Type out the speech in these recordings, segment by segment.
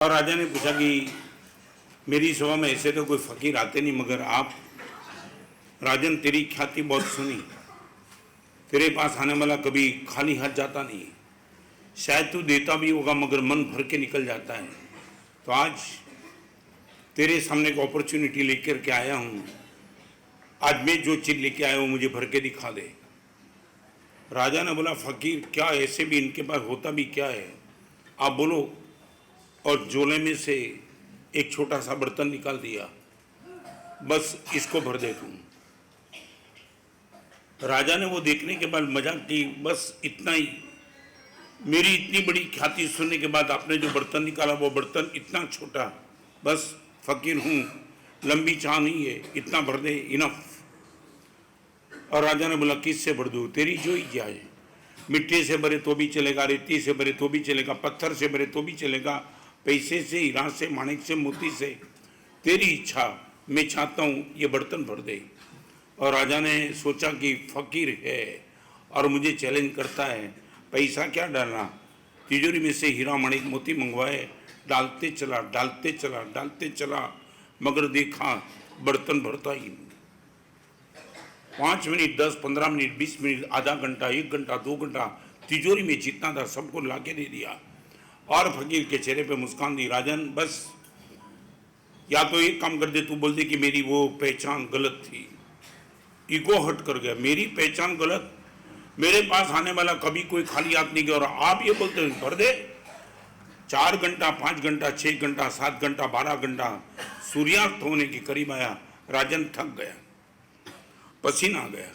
और राजा ने पूछा कि मेरी सभा में ऐसे तो कोई फकीर आते नहीं, मगर आप राजन तेरी ख्याति बहुत सुनी, तेरे पास आने वाला कभी खाली हाथ जाता नहीं, शायद तू देता भी होगा मगर मन भर के निकल जाता है। तो आज तेरे सामने एक अपॉर्चुनिटी लेकर के आया हूँ। आज मैं जो चीज लेके आया हूँ मुझे भर के दिखा दे। राजा ने बोला, फकीर क्या ऐसे भी इनके पास होता भी क्या है, आप बोलो। और झोले में से एक छोटा सा बर्तन निकाल दिया, बस इसको भर दे तुम। राजा ने वो देखने के बाद मजाक की, बस इतना ही, मेरी इतनी बड़ी ख्याति सुनने के बाद आपने जो बर्तन निकाला वो बर्तन इतना छोटा, बस फकीर हूँ, लंबी चाह नहीं है, इतना भर दे, इनफ। और राजा ने बोला, किससे भर दूँ, तेरी जो ही क्या है, मिट्टी से भरे तो भी चलेगा, रेती से भरे तो भी चलेगा, पत्थर से भरे तो भी चलेगा, पैसे से, हीरा से, माणिक से, मोती से, तेरी इच्छा, मैं चाहता हूँ ये बर्तन भर दे। और राजा ने सोचा कि फकीर है और मुझे चैलेंज करता है, पैसा क्या डालना, तिजोरी में से हीरा माणिक मोती मंगवाए, डालते चला डालते चला डालते चला, मगर देखा बर्तन भरता ही नहीं। 5 मिनट, 10, 15 मिनट, 20 मिनट, आधा घंटा, 1 घंटा, 2 घंटा, तिजोरी में जितना था सबको ला के दे दिया। और फकीर के चेहरे पे मुस्कान दी, राजन बस या तो एक काम कर दे, तू बोल दे कि मेरी वो पहचान गलत थी, ईगो हट कर गया, मेरी पहचान गलत, मेरे पास आने वाला कभी कोई खाली हाथ नहीं गया, और आप ये बोलते हैं भर दे। 4 घंटा, 5 घंटा, 6 घंटा, 7 घंटा, 12 घंटा, सूर्यास्त होने के करीब आया, राजन थक गया, पसीना आ गया।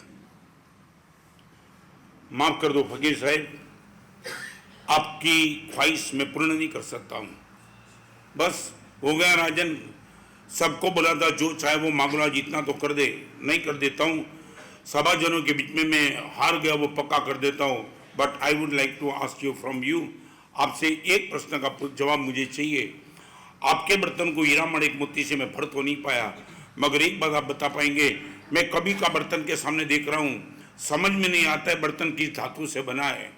माफ कर दो फकीर साहब, आपकी ख्वाहिश मैं पूर्ण नहीं कर सकता हूं, बस हो गया। राजन सबको बोला था जो चाहे वो मांग लो, जितना तो कर दे, नहीं कर देता हूं, सभाजनों के बीच में मैं हार गया वो पक्का कर देता हूं। But I would like to ask you from you, आपसे एक प्रश्न का जवाब मुझे चाहिए। आपके बर्तन को हीरा माणिक मोती से मैं भर तो नहीं पाया, मगर एक बात आप बता पाएंगे, मैं कभी का बर्तन के सामने देख रहा हूँ, समझ में नहीं आता है बर्तन किस धातु से बना है।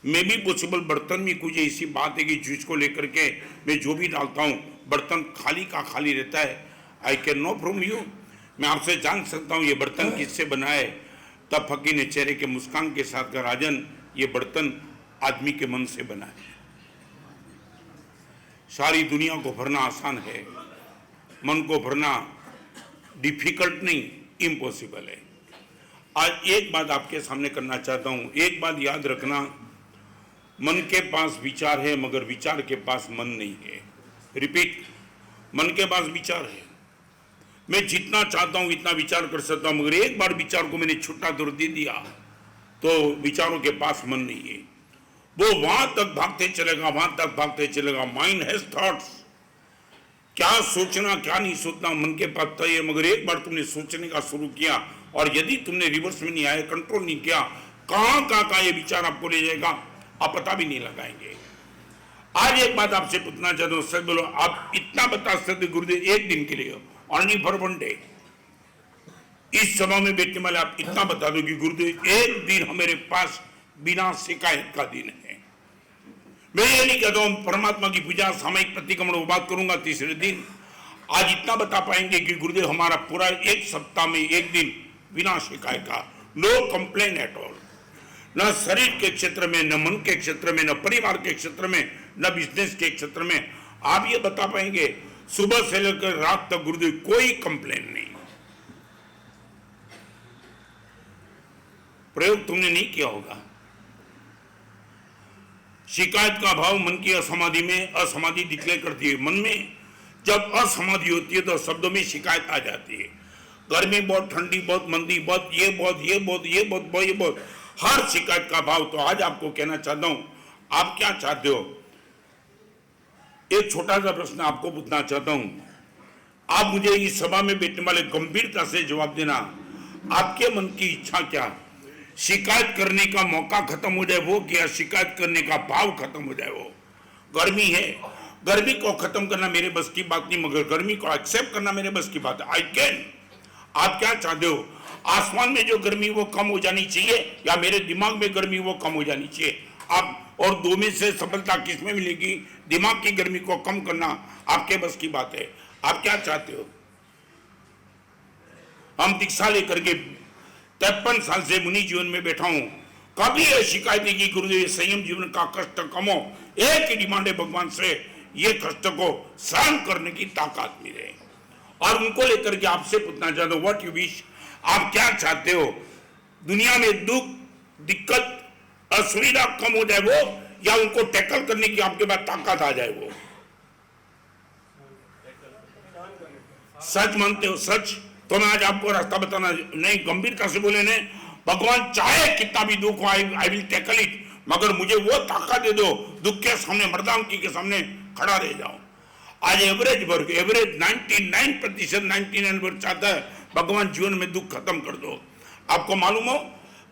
मे भी पॉसिबल बर्तन में कुछ ऐसी बात है कि जिसको लेकर के मैं जो भी डालता हूँ बर्तन खाली का खाली रहता है। I can know from you, मैं आपसे जान सकता हूँ ये बर्तन किससे बना है। तब फकीर ने चेहरे के मुस्कान के साथ कहा, राजन ये बर्तन आदमी के मन से बना है। सारी दुनिया को भरना आसान है, मन को भरना डिफिकल्ट नहीं, इम्पॉसिबल है। आज एक बात आपके सामने करना चाहता हूं, एक बात याद रखना, मन के पास विचार है मगर विचार के पास मन नहीं है। रिपीट, मन के पास विचार है, मैं जितना चाहता हूं इतना विचार कर सकता हूं, मगर एक बार विचार को मैंने छुट्टा दूर दे दिया तो विचारों के पास मन नहीं है, वो वहां तक भागते चलेगा, वहां तक भागते चलेगा। माइंड हैज थॉट्स, क्या सोचना क्या नहीं सोचना मन के पास तय है, मगर एक बार तुमने सोचने का शुरू किया और यदि तुमने रिवर्स में नहीं आया, कंट्रोल नहीं किया, कहां ये विचार आपको ले जाएगा आप पता भी नहीं लगाएंगे। आज एक बात आपसे पूछना चाहता हूं, सच बोलो, आप इतना बता सकते गुरुदेव एक दिन के लिए, ओनली फॉर 1 डे, इस सभा में बैठने वाले आप इतना बता दो कि गुरुदेव एक दिन हमारे पास बिना शिकायत का दिन है। मैं ये नहीं कहता हूं परमात्मा की पूजा सामयिक प्रतिक्रमण वो बात करूंगा तीसरे दिन। आज इतना बता पाएंगे कि गुरुदेव हमारा पूरा एक सप्ताह में एक दिन बिना शिकायत का, नो कंप्लेन एट ऑल, न शरीर के क्षेत्र में, न मन के क्षेत्र में, न परिवार के क्षेत्र में, न बिजनेस के क्षेत्र में। आप ये बता पाएंगे सुबह से लेकर रात तक गुरुदेव कोई कंप्लेन नहीं। प्रयोग तुमने नहीं किया होगा। शिकायत का भाव मन की असमाधि में, असमाधि डिक्लेयर करती है। मन में जब असमाधि होती है तो शब्दों में शिकायत आ जाती है, गर्मी बहुत, ठंडी बहुत, मंदी बहुत, ये बहुत, ये बहुत, ये बहुत, ये बहुत, हर शिकायत का भाव। तो आज आपको कहना चाहता हूं, आप क्या चाहते हो, एक छोटा सा प्रश्न आपको पूछना चाहता हूं, आप मुझे इस सभा में बैठने वाले गंभीरता से जवाब देना, आपके मन की इच्छा क्या, शिकायत करने का मौका खत्म हो जाए वो, क्या शिकायत करने का भाव खत्म हो जाए वो। गर्मी है, गर्मी को खत्म करना मेरे बस की बात नहीं, मगर गर्मी को एक्सेप्ट करना मेरे बस की बात है, आई कैन। आप क्या चाहते हो, आसमान में जो गर्मी वो कम हो जानी चाहिए या मेरे दिमाग में गर्मी वो कम हो जानी चाहिए। आप और दो में से सफलता किसमें मिलेगी, दिमाग की गर्मी को कम करना आपके बस की बात है। आप क्या चाहते हो? हम दीक्षा लेकर के 53 साल से मुनि जीवन में बैठा हूं, कभी यह शिकायत नहीं की गुरुदेव संयम जीवन का कष्ट कमो। एक ही डिमांड है भगवान से, ये कष्ट को सहन करने की ताकत मिले। और उनको लेकर के आपसे पूछना चाहता हूं, व्हाट यू विश, आप क्या चाहते हो? दुनिया में दुख, दिक्कत, असुविधा कम हो जाए वो, या उनको टैकल करने की आपके पास ताकत आ जाए वो? सच मानते हो? सच? तो मैं आज आपको रास्ता बताना नहीं, गंभीरता से बोले ने, भगवान चाहे कितना भी दुख हो, आई विल टैकल इट, मगर मुझे वो ताकत दे दो दुख के सामने, मर्दानगी के सामने खड़ा रह जाऊं। आज एवरेज 99% 99 वर्ग चाहता है भगवान जीवन में दुख खत्म कर दो। आपको मालूम हो,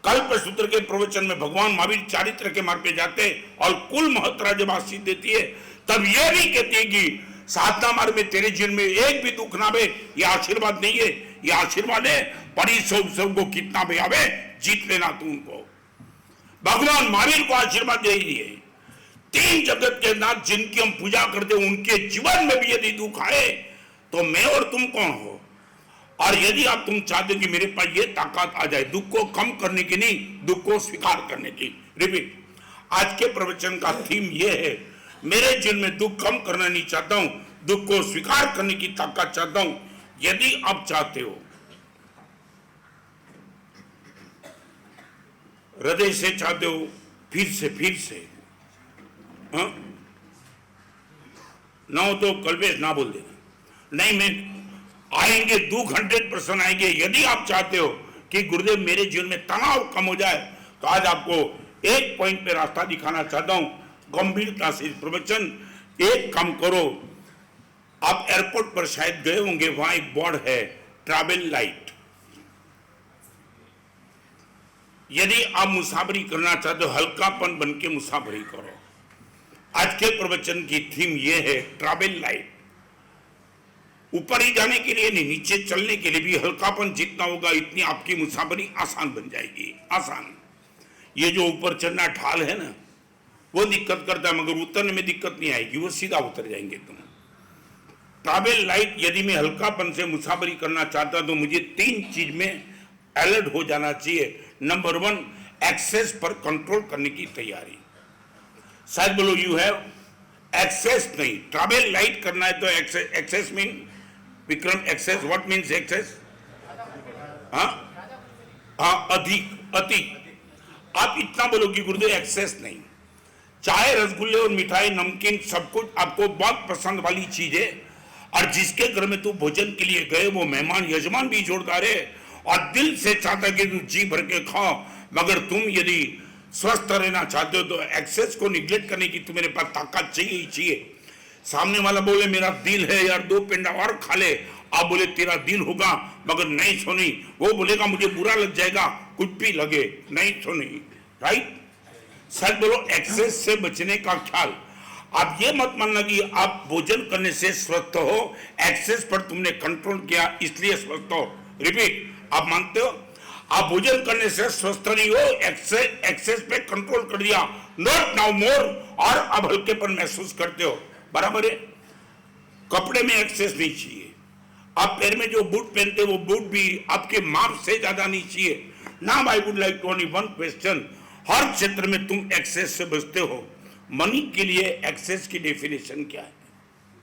कल्पसूत्र के प्रवचन में भगवान महावीर चारित्र के मार्ग पे जाते और कुल महत्रा जब आशीष देती है, तब यह भी कहती है कि साधना मार्ग में तेरे जीवन में एक भी दुख ना आवे। यह आशीर्वाद नहीं है, यह आशीर्वाद है परिसव को कितना भी आवे जीत लेना तू उनको। भगवान महावीर को आशीर्वाद दे रही है, 3 जगत के नाथ जिनकी हम पूजा करते हैं, उनके जीवन में भी यदि दुख आए तो मैं और तुम कौन हो? और यदि आप तुम चाहते हो कि मेरे पास ये ताकत आ जाए दुख को कम करने की, नहीं दुख को स्वीकार करने की। रिपीट, आज के प्रवचन का थीम ये है, मेरे जीवन में दुख कम करना नहीं चाहता हूं, दुख को स्वीकार करने की ताकत चाहता हूं। यदि आप चाहते हो, हृदय से चाहते हो, फिर से हाँ? ना हो तो कल्पेश ना बोल देना, नहीं मैं आएंगे, दुख 100% आएंगे। यदि आप चाहते हो कि गुरुदेव मेरे जीवन में तनाव कम हो जाए, तो आज आपको एक पॉइंट पे रास्ता दिखाना चाहता हूं, गंभीरता से प्रवचन। एक काम करो, आप एयरपोर्ट पर शायद गए होंगे, वहां एक बोर्ड है ट्रैवल लाइट। यदि आप मुसाफरी करना चाहते हो, हल्कापन बन के मुसाफरी करो। आज के प्रवचन की थीम यह है ट्रैवल लाइट। ऊपर ही जाने के लिए नहीं, नीचे चलने के लिए भी हल्कापन जितना होगा इतनी आपकी मुसाफरी आसान बन जाएगी। आसान, ये जो ऊपर चढ़ना ढाल है ना, वो दिक्कत करता है, मगर उतरने में दिक्कत नहीं आएगी, वो सीधा उतर जाएंगे तुम। ट्रैवल लाइट, यदि मैं हल्कापन से मुसाफरी करना चाहता तो मुझे 3 चीज में अलर्ट हो जाना चाहिए। नंबर 1, एक्सेस पर कंट्रोल करने की तैयारी। शायद बोलो यू हैव एक्सेस, नहीं, ट्रैवल लाइट करना है तो excess mean Vikram, excess what means excess? हाँ, अधिक, अति। आप इतना बोलो कि गुरुदेव एक्सेस नहीं, चाय, रसगुल्ले और मिठाई, नमकीन सब कुछ आपको बहुत पसंद वाली चीज है, और जिसके घर में तू भोजन के लिए गए वो मेहमान यजमान भी जोरदार है और दिल से चाहता कि तू जी भर के खाओ, मगर तुम यदि स्वस्थ रहना चाहते हो तो एक्सेस को निगलेक्ट करने की तुम्हारे पास ताकत चाहिए ही चाहिए। सामने वाला बोले मेरा दिल है यार, 2 पेंडा और खा ले, आप बोले तेरा दिल होगा मगर नहीं सुनी, वो बोलेगा मुझे बुरा लग जाएगा, कुछ भी लगे नहीं सुनी, राइट? सच बोलो, एक्सेस से बचने का ख्याल। आप ये मत मानना कि आप भोजन करने से स्वस्थ हो, एक्सेस पर तुमने कंट्रोल किया इसलिए स्वस्थ हो। रिपीट, आप मानते हो आप भोजन करने से स्वस्थ नहीं हो, एक्सेस पे कंट्रोल कर दिया, नॉट नाउ मोर, और अब हल्केपन महसूस करते हो, बराबर है? कपड़े में एक्सेस नहीं चाहिए। आप पैर में जो बूट पहनते हो वो बूट भी आपके माप से ज्यादा नहीं चाहिए। Now I would like to only one question, हर क्षेत्र में तुम एक्सेस से बचते हो, मनी के लिए एक्सेस की डेफिनेशन क्या है?